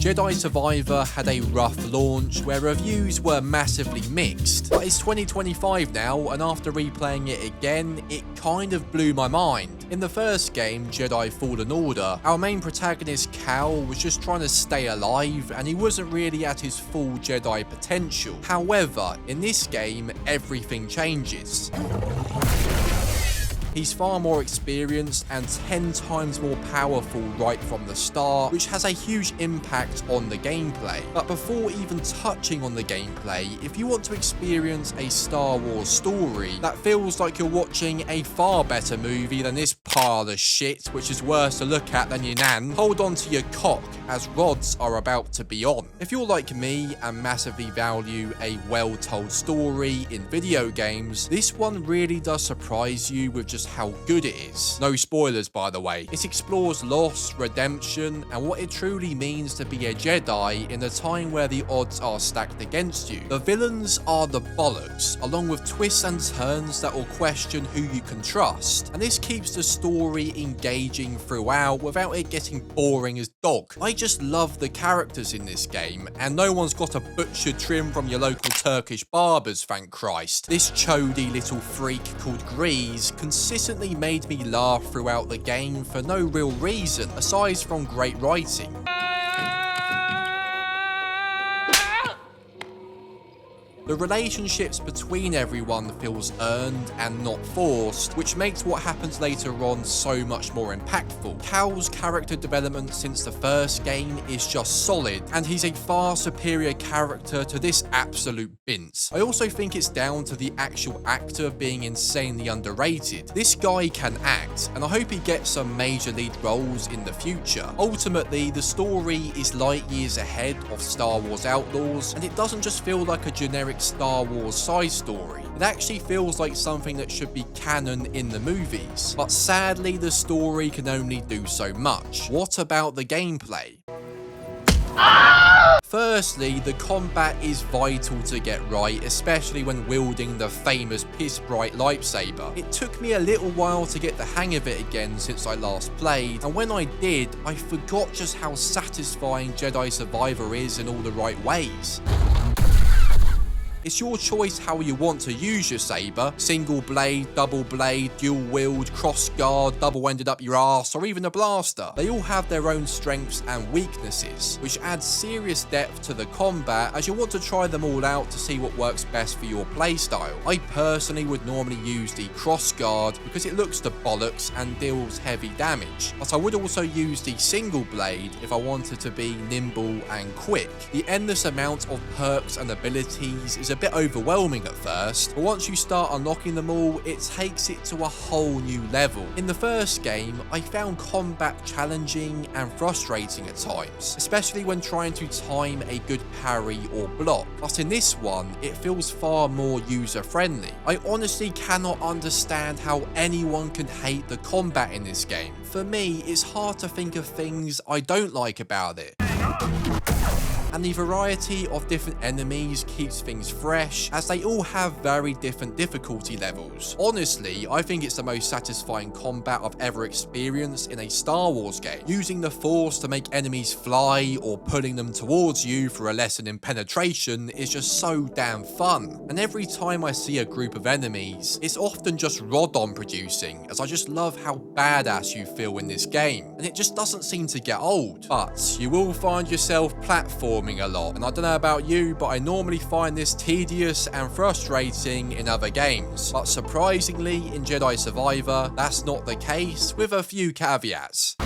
Jedi Survivor had a rough launch where reviews were massively mixed, but it's 2025 now, and after replaying it again, it kind of blew my mind. In the first game, Jedi Fallen Order, our main protagonist Cal was just trying to stay alive and he wasn't really at his full Jedi potential. However, in this game, everything changes. He's far more experienced and 10 times more powerful right from the start, which has a huge impact on the gameplay. But before even touching on the gameplay, if you want to experience a Star Wars story that feels like you're watching a far better movie than this pile of shit, which is worse to look at than your nan, hold on to your cock, as rods are about to be on. If you're like me and massively value a well-told story in video games, this one really does surprise you with just how good it is. No spoilers, by the way. It explores loss, redemption, and what it truly means to be a Jedi in a time where the odds are stacked against you. The villains are the bollocks, along with twists and turns that will question who you can trust, and this keeps the story engaging throughout without it getting boring as dog. I just love the characters in this game, and no one's got a butchered trim from your local Turkish barbers, thank Christ. This chody little freak called Grease consistently made me laugh throughout the game for no real reason, aside from great writing. The relationships between everyone feels earned and not forced, which makes what happens later on so much more impactful. Cal's character development since the first game is just solid, and he's a far superior character to this absolute bince. I also think it's down to the actual actor being insanely underrated. This guy can act, and I hope he gets some major lead roles in the future. Ultimately, the story is light years ahead of Star Wars Outlaws, and it doesn't just feel like a generic Star Wars side story. It actually feels like something that should be canon in the movies. But sadly, the story can only do so much. What about the gameplay? Firstly, the combat is vital to get right, especially when wielding the famous piss bright lightsaber. It took me a little while to get the hang of it again since I last played, and when I did, I forgot just how satisfying Jedi Survivor is in all the right ways. It's your choice how you want to use your saber: single blade, double blade, dual wield, cross guard, double ended up your ass, or even a blaster. They all have their own strengths and weaknesses, which adds serious depth to the combat as you want to try them all out to see what works best for your playstyle. I personally would normally use the cross guard because it looks the bollocks and deals heavy damage, but I would also use the single blade if I wanted to be nimble and quick. The endless amount of perks and abilities is a bit overwhelming at first, but once you start unlocking them all, it takes it to a whole new level. In the first game, I found combat challenging and frustrating at times, especially when trying to time a good parry or block, but in this one, it feels far more user-friendly. I honestly cannot understand how anyone can hate the combat in this game. For me, it's hard to think of things I don't like about it. And the variety of different enemies keeps things fresh, as they all have very different difficulty levels. Honestly, I think it's the most satisfying combat I've ever experienced in a Star Wars game. Using the Force to make enemies fly or pulling them towards you for a lesson in penetration is just so damn fun. And every time I see a group of enemies, it's often just Rodon producing, as I just love how badass you feel in this game, and it just doesn't seem to get old. But you will find yourself platforming a lot, and I don't know about you, but I normally find this tedious and frustrating in other games. But surprisingly, in Jedi Survivor, that's not the case, with a few caveats.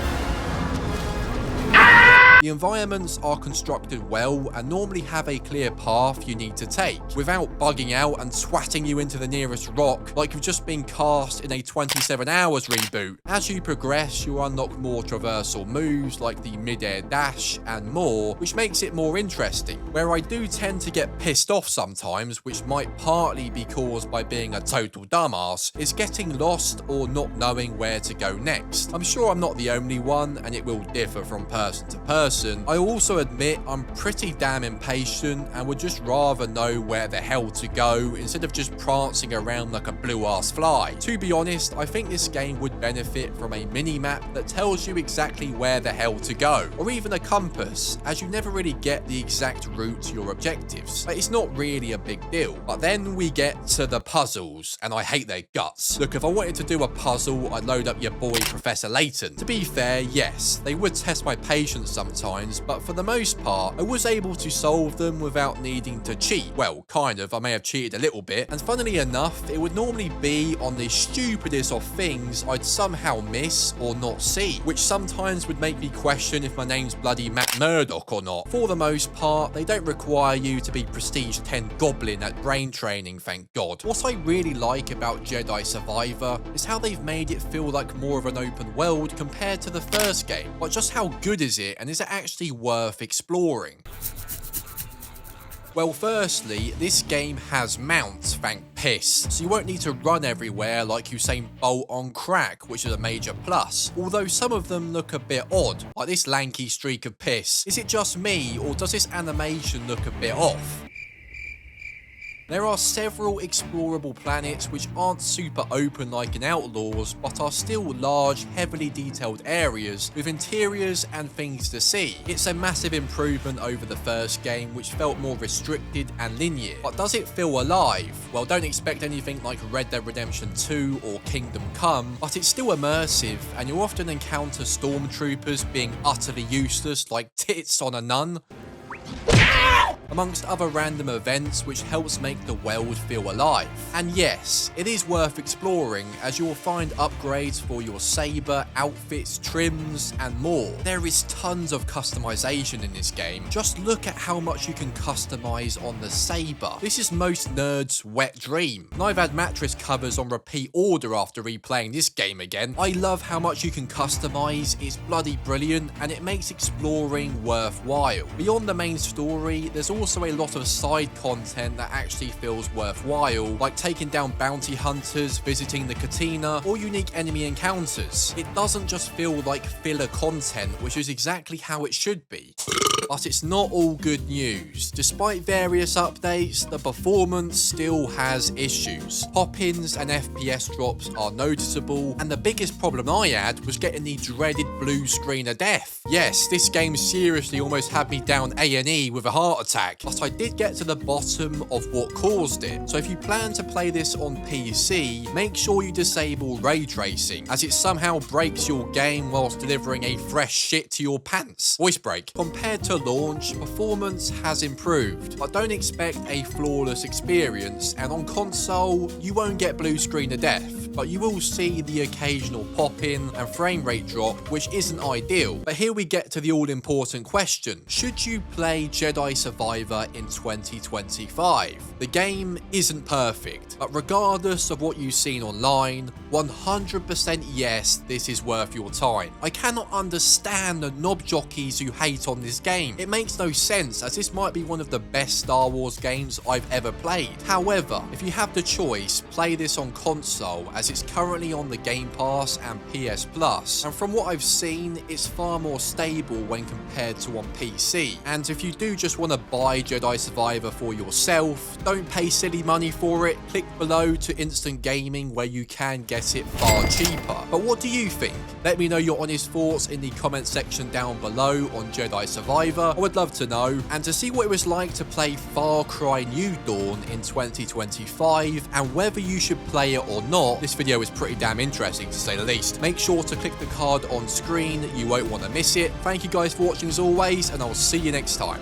The environments are constructed well and normally have a clear path you need to take, without bugging out and swatting you into the nearest rock like you've just been cast in a 27 Hours reboot. As you progress, you unlock more traversal moves like the mid-air dash and more, which makes it more interesting. Where I do tend to get pissed off sometimes, which might partly be caused by being a total dumbass, is getting lost or not knowing where to go next. I'm sure I'm not the only one, and it will differ from person to person. person, I also admit I'm pretty damn impatient and would just rather know where the hell to go instead of just prancing around like a blue-ass fly. To be honest, I think this game would benefit from a mini-map that tells you exactly where the hell to go, or even a compass, as you never really get the exact route to your objectives. But it's not really a big deal. But then we get to the puzzles, and I hate their guts. Look, if I wanted to do a puzzle, I'd load up your boy Professor Layton. To be fair, yes, they would test my patience sometimes, but for the most part, I was able to solve them without needing to cheat. Well, kind of, I may have cheated a little bit, and funnily enough, it would normally be on the stupidest of things I'd somehow miss or not see, which sometimes would make me question if my name's bloody Matt Murdock or not. For the most part, they don't require you to be Prestige 10 Goblin at brain training, thank God. What I really like about Jedi Survivor is how they've made it feel like more of an open world compared to the first game. But just how good is it, and is it actually worth exploring? Well, firstly, this game has mounts, thank piss, so you won't need to run everywhere like Usain Bolt on crack, which is a major plus. Although some of them look a bit odd, like this lanky streak of piss. Is it just me, or does this animation look a bit off? There are several explorable planets which aren't super open like in Outlaws, but are still large, heavily detailed areas with interiors and things to see. It's a massive improvement over the first game, which felt more restricted and linear. But does it feel alive? Well, don't expect anything like Red Dead Redemption 2 or Kingdom Come, but it's still immersive, and you'll often encounter stormtroopers being utterly useless like tits on a nun, amongst other random events, which helps make the world feel alive. And yes, it is worth exploring, as you will find upgrades for your saber, outfits, trims, and more. There is tons of customization in this game. Just look at how much you can customize on the saber. This is most nerds' wet dream, and I've had mattress covers on repeat order after replaying this game again. I love how much you can customize, it's bloody brilliant, and it makes exploring worthwhile. Beyond the main story, there's also a lot of side content that actually feels worthwhile, like taking down bounty hunters, visiting the Katina, or unique enemy encounters. It doesn't just feel like filler content, which is exactly how it should be. But it's not all good news. Despite various updates, the performance still has issues. Pop-ins and FPS drops are noticeable, and the biggest problem I had was getting the dreaded blue screen of death. Yes, this game seriously almost had me down A&E with a heart attack, but I did get to the bottom of what caused it. So if you plan to play this on PC, make sure you disable ray tracing, as it somehow breaks your game whilst delivering a fresh shit to your pants. Voice break. Compared to launch, performance has improved, but don't expect a flawless experience, and on console, you won't get blue screen of death, but you will see the occasional pop-in and frame rate drop, which isn't ideal. But here we get to the all-important question. Should you play Jedi Survivor in 2025? The game isn't perfect, but regardless of what you've seen online, 100% yes, this is worth your time. I cannot understand the knob jockeys who hate on this game. It makes no sense, as this might be one of the best Star Wars games I've ever played. However, if you have the choice, play this on console, as it's currently on the Gamepass and PS Plus, and from what I've seen, it's far more stable when compared to on PC. And if you do just want to buy Jedi Survivor for yourself, don't pay silly money for it, click below to Instant Gaming where you can get it far cheaper. But what do you think? Let me know your honest thoughts in the comment section down below on Jedi Survivor. I would love to know. And to see what it was like to play Far Cry New Dawn in 2025 and whether you should play it or not, this video is pretty damn interesting to say the least. Make sure to click the card on screen, you won't want to miss it. Thank you guys for watching as always, and I'll see you next time.